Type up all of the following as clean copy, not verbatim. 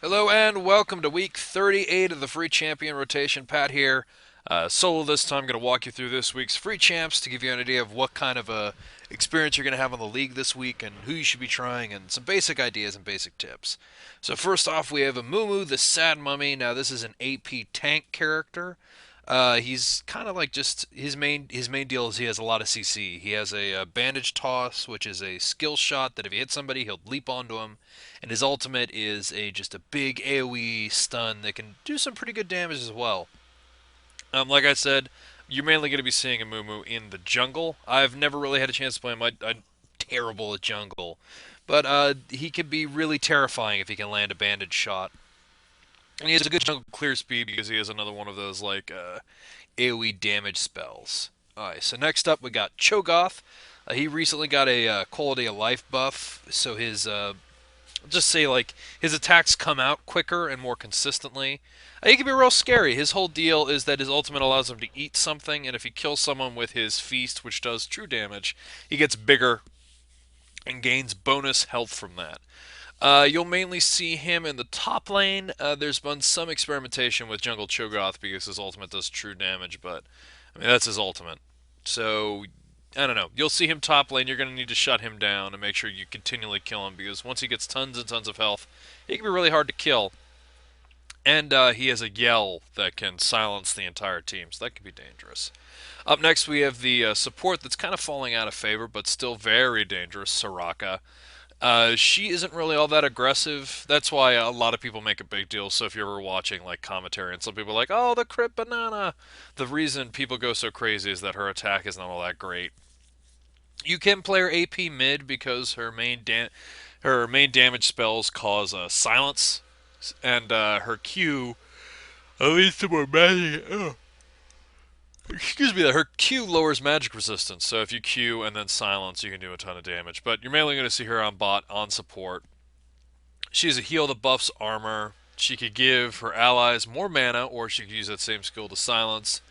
Hello and welcome to week 38 of the Free Champion Rotation. Pat here. Solo this time. Going to walk you through this week's Free Champs to give you an idea of what kind of experience you're going to have on the league this week and who you should be trying and some basic ideas and basic tips. So first off, we have Amumu, the Sad Mummy. Now this is an AP tank character. He's kind of like just his main deal is he has a lot of CC. He has a bandage toss, which is a skill shot that if you hit somebody, he'll leap onto him, and his ultimate is just a big AOE stun that can do some pretty good damage as well. Like I said, you're mainly going to be seeing a Mumu in the jungle. I've never really had a chance to play him. I'm terrible at jungle, but he can be really terrifying if he can land a bandage shot. And he has a good jungle clear speed because he has another one of those AoE damage spells. Alright, so next up we got Cho'Gath. He recently got a quality of life buff, so just say his attacks come out quicker and more consistently. He can be real scary. His whole deal is that his ultimate allows him to eat something, and if he kills someone with his feast, which does true damage, he gets bigger and gains bonus health from that. You'll mainly see him in the top lane. There's been some experimentation with Jungle Cho'Gath because his ultimate does true damage, but I mean that's his ultimate. So I don't know. You'll see him top lane. You're going to need to shut him down and make sure you continually kill him because once he gets tons and tons of health, he can be really hard to kill. And he has a yell that can silence the entire team, so that can be dangerous. Up next, we have the support that's kind of falling out of favor, but still very dangerous, Soraka. She isn't really all that aggressive. That's why a lot of people make a big deal. So if you're ever watching like commentary and some people are like, "Oh, the crit banana," the reason people go so crazy is that her attack is not all that great. You can play her AP mid because her main damage spells cause silence, and her Q leads to more magic. Ugh. Excuse me, that her Q lowers magic resistance. So if you Q and then silence, you can do a ton of damage. But you're mainly going to see her on bot, on support. She's a heal that buffs armor. She could give her allies more mana, or she could use that same skill to silence.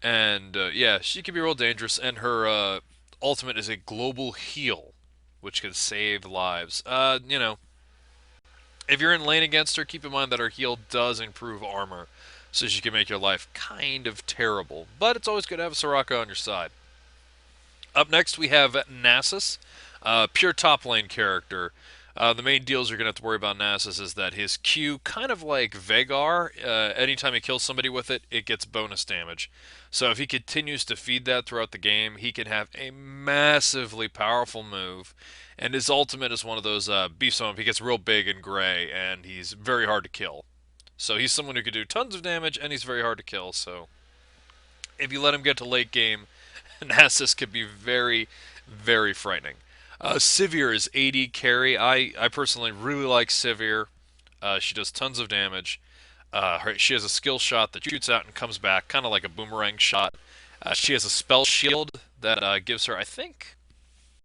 And yeah, she can be real dangerous. And her ultimate is a global heal, which can save lives. If you're in lane against her, keep in mind that her heal does improve armor, so she can make your life kind of terrible. But it's always good to have a Soraka on your side. Up next, we have Nasus, pure top lane character. The main deals you're going to have to worry about Nasus is that his Q, kind of like Veigar, anytime he kills somebody with it, it gets bonus damage. So if he continues to feed that throughout the game, he can have a massively powerful move. And his ultimate is one of those beefs on him. He gets real big and gray, and he's very hard to kill. So he's someone who can do tons of damage, and he's very hard to kill. So if you let him get to late game, Nasus could be very, very frightening. Sivir is AD carry. I personally really like Sivir. She does tons of damage. She has a skill shot that shoots out and comes back, kind of like a boomerang shot. She has a spell shield that gives her, I think.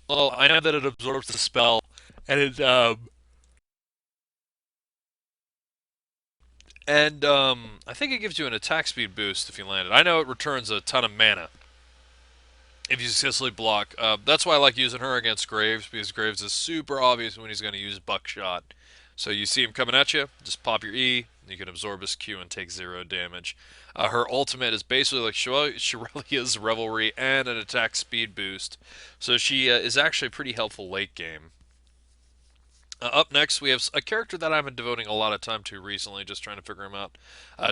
Well, I know that it absorbs the spell, and I think it gives you an attack speed boost if you land it. I know it returns a ton of mana if you successfully block. That's why I like using her against Graves, because Graves is super obvious when he's going to use Buckshot. So you see him coming at you, just pop your E, you can absorb his Q and take 0 damage. Her ultimate is basically like Shurelya's Revelry and an attack speed boost. So she is actually pretty helpful late game. Up next, we have a character that I've been devoting a lot of time to recently, just trying to figure him out.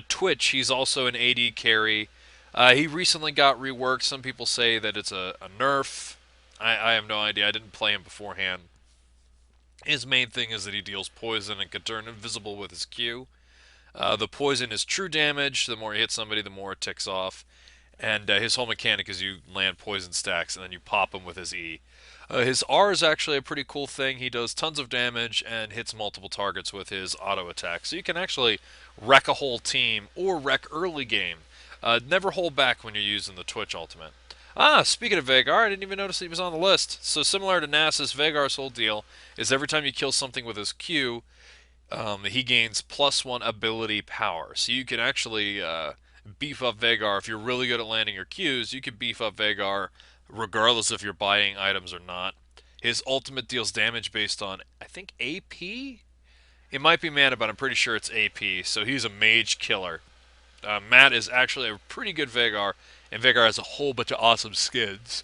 Twitch, he's also an AD carry. He recently got reworked. Some people say that it's a nerf. I have no idea. I didn't play him beforehand. His main thing is that he deals poison and can turn invisible with his Q. The poison is true damage. The more you hit somebody, the more it ticks off. And his whole mechanic is you land poison stacks and then you pop him with his E. His R is actually a pretty cool thing. He does tons of damage and hits multiple targets with his auto attack. So you can actually wreck a whole team or wreck early game. Never hold back when you're using the Twitch ultimate. Speaking of Veigar, I didn't even notice he was on the list. So similar to Nasus, Veigar's whole deal is every time you kill something with his Q, he gains +1 ability power. So you can actually beef up Veigar. If you're really good at landing your Qs, you can beef up Veigar regardless if you're buying items or not. His ultimate deals damage based on, I think, AP? It might be mana, but I'm pretty sure it's AP, so he's a mage killer. Matt is actually a pretty good Veigar, and Veigar has a whole bunch of awesome skins.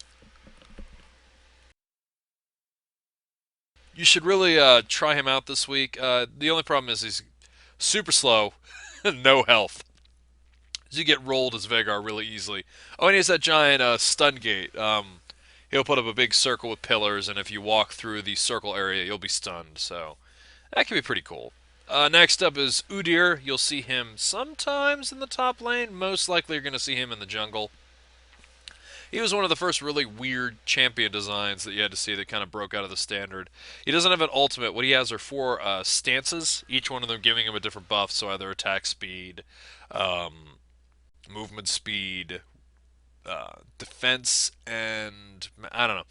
You should really try him out this week. The only problem is he's super slow, no health. So you get rolled as Veigar really easily. Oh, and he has that giant stun gate. He'll put up a big circle with pillars, and if you walk through the circle area, you'll be stunned. So that can be pretty cool. Next up is Udyr. You'll see him sometimes in the top lane. Most likely you're going to see him in the jungle. He was one of the first really weird champion designs that you had to see that kind of broke out of the standard. He doesn't have an ultimate. What he has are four stances, each one of them giving him a different buff, so either attack speed, um, movement speed, defense, and I don't know.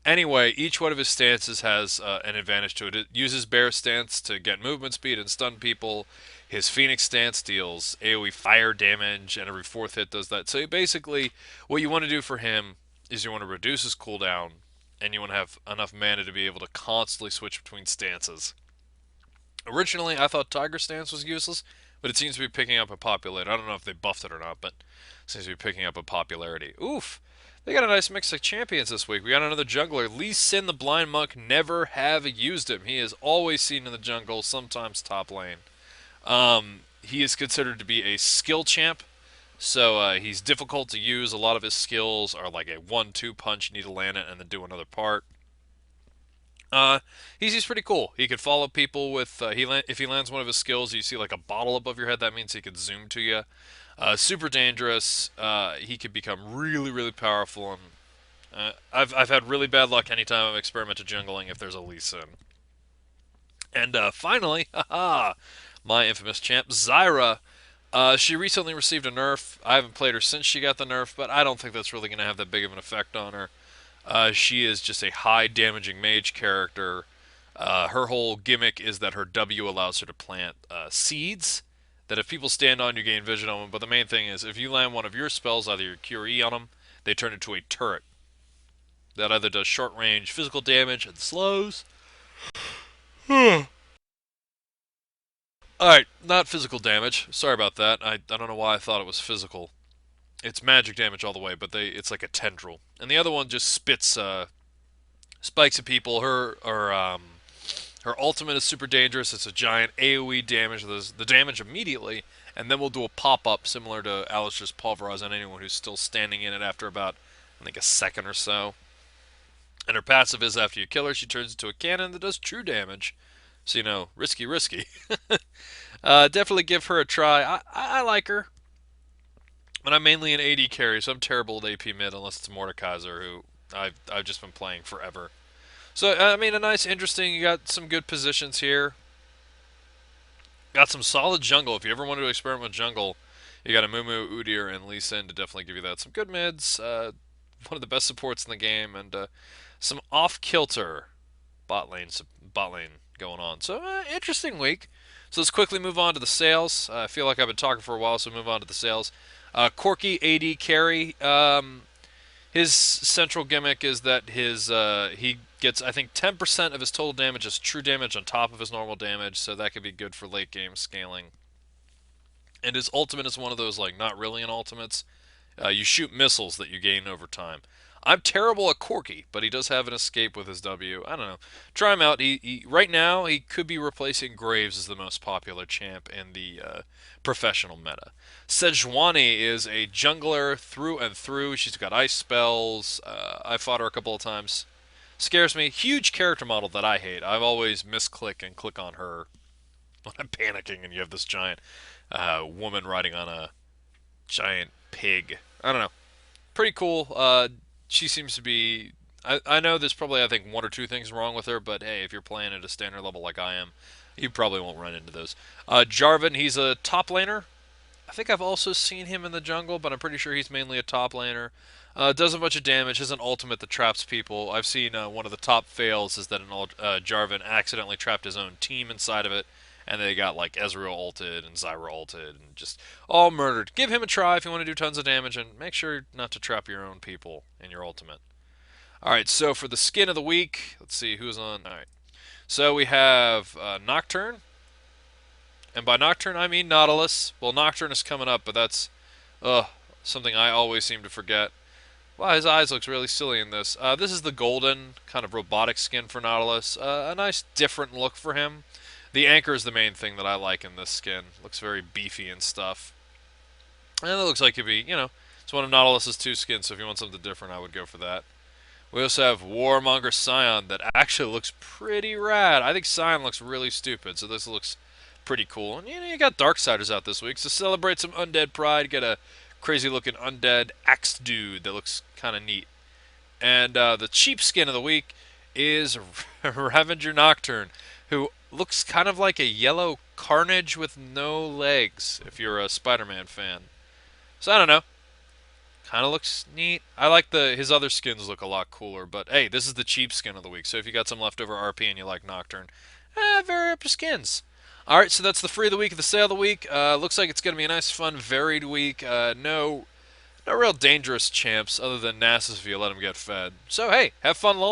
Anyway, each one of his stances has an advantage to it. It uses Bear Stance to get movement speed and stun people. His Phoenix Stance deals AoE fire damage, and every fourth hit does that. So basically, what you want to do for him is you want to reduce his cooldown, and you want to have enough mana to be able to constantly switch between stances. Originally, I thought Tiger Stance was useless, but it seems to be picking up in popularity. I don't know if they buffed it or not, but it seems to be picking up in popularity. Oof! They got a nice mix of champions this week. We got another jungler. Lee Sin, the Blind Monk, never have used him. He is always seen in the jungle, sometimes top lane. He is considered to be a skill champ, so he's difficult to use. A lot of his skills are like a 1-2 punch. You need to land it and then do another part. He's pretty cool. He could follow people with if he lands one of his skills, you see like a bottle above your head. That means he could zoom to you. Super dangerous. He could become really powerful, and I've had really bad luck anytime I've experimented jungling if there's a Lee Sin. And finally, haha, my infamous champ Zyra. She recently received a nerf. I haven't played her since she got the nerf, but I don't think that's really going to have that big of an effect on her. She is just a high damaging mage character. Her whole gimmick is that her W allows her to plant seeds that if people stand on, you gain vision on them. But the main thing is if you land one of your spells, either your Cure E on them, they turn into a turret that either does short range physical damage and slows. Alright, not physical damage. Sorry about that. I don't know why I thought it was physical. It's magic damage all the way, but it's like a tendril. And the other one just spits spikes at people. Her ultimate is super dangerous. It's a giant AoE damage. The damage immediately, and then we'll do a pop-up similar to Alistair's Pulverize on anyone who's still standing in it after about, I think, a second or so. And her passive is after you kill her, she turns into a cannon that does true damage. So, risky. Definitely give her a try. I like her. But I'm mainly an AD carry, so I'm terrible at AP mid unless it's Mordekaiser, who I've just been playing forever. So, I mean, a nice, interesting, you got some good positions here. Got some solid jungle. If you ever wanted to experiment with jungle, you got a Mumu, Udyr, and Lee Sin to definitely give you that. Some good mids, one of the best supports in the game, and some off-kilter bot lane going on. So, interesting week. So let's quickly move on to the sales. I feel like I've been talking for a while, so move on to the sales. Corki AD carry. His central gimmick is that he gets, I think, 10% of his total damage as true damage on top of his normal damage, so that could be good for late game scaling. And his ultimate is one of those like not really an ultimates. You shoot missiles that you gain over time. I'm terrible at Corki, but he does have an escape with his W. I don't know. Try him out. Right now he could be replacing Graves as the most popular champ in the professional meta. Sejuani is a jungler through and through. She's got ice spells. I fought her a couple of times. Scares me. Huge character model that I hate. I've always misclick and click on her when I'm panicking, and you have this giant woman riding on a giant pig. I don't know. Pretty cool. She seems to be. I know there's probably, I think, one or two things wrong with her, but hey, if you're playing at a standard level like I am, you probably won't run into those. Jarvan, he's a top laner. I think I've also seen him in the jungle, but I'm pretty sure he's mainly a top laner. Does a bunch of damage. Has an ultimate that traps people. I've seen one of the top fails is that Jarvan accidentally trapped his own team inside of it, and they got like Ezreal ulted and Zyra ulted and just all murdered. Give him a try if you want to do tons of damage, and make sure not to trap your own people in your ultimate. Alright, so for the skin of the week, let's see who's on. Alright, so we have Nocturne. And by Nocturne, I mean Nautilus. Well, Nocturne is coming up, but that's ugh, something I always seem to forget. Wow, his eyes looks really silly in this. This is the golden kind of robotic skin for Nautilus. A nice different look for him. The anchor is the main thing that I like in this skin. Looks very beefy and stuff. And it looks like it'd be, it's one of Nautilus's two skins, so if you want something different, I would go for that. We also have Warmonger Scion that actually looks pretty rad. I think Scion looks really stupid, so this looks pretty cool. And you got Darksiders out this week, so celebrate some Undead Pride. Get a crazy looking Undead Axe Dude that looks kind of neat. And the cheap skin of the week is Ravager Nocturne, who looks kind of like a yellow Carnage with no legs, if you're a Spider-Man fan. So I don't know. Kind of looks neat. I like his other skins look a lot cooler, but hey, this is the cheap skin of the week. So if you got some leftover RP and you like Nocturne, vary up your skins. All right, so that's the free of the week, the sale of the week. Looks like it's gonna be a nice, fun, varied week. No real dangerous champs other than Nasus if you let them get fed. So hey, have fun, lol.